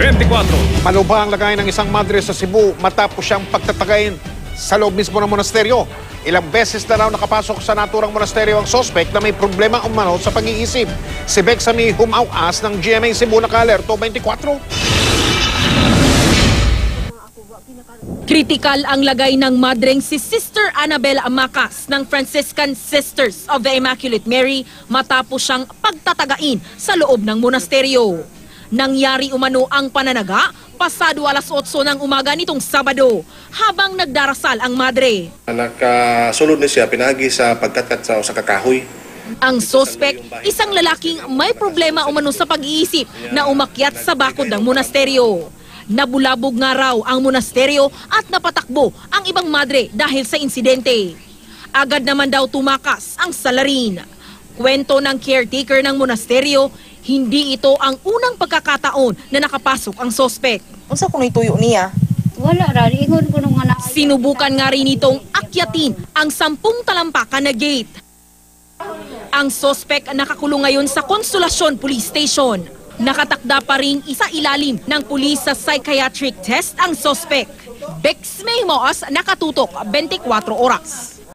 24. Malubha ang lagay ng isang madre sa Cebu matapos siyang pagtatagayin sa loob mismo ng monasteryo. Ilang beses na raw nakapasok sa naturang monasteryo ang sospek na may problema umano sa pag-iisip. Si Bexamy Humauas ng GMA Cebu naka-alerto 24. Kritikal ang lagay ng madreng si Sister Annabel Amacas ng Franciscan Sisters of the Immaculate Mary matapos siyang pagtatagain sa loob ng monasteryo. Nangyari umano ang pananaga pasado alas 8 ng umaga nitong Sabado habang nagdarasal ang madre. Nakasulod na siya pinagi sa pagkatkat sa kakahoy. Ang sospek, isang lalaking may problema umano sa pag-iisip na umakyat sa bakod ng monasteryo. Nabulabog nga raw ang monasteryo at napatakbo ang ibang madre dahil sa insidente. Agad naman daw tumakas ang salarin. Kwento ng caretaker ng monasteryo, hindi ito ang unang pagkakataon na nakapasok ang sospek. Unsa kuno ituyo niya? Wala ra, ingon ko nung anak. Sinubukan nga rin itong akyatin ang 10 talampakan na gate. Ang sospek nakakulong ngayon sa Consolacion Police Station. Nakatakda pa rin isa ilalim ng pulis sa psychiatric test ang sospek. Bexamy Humauas, nakatutok 24 oras.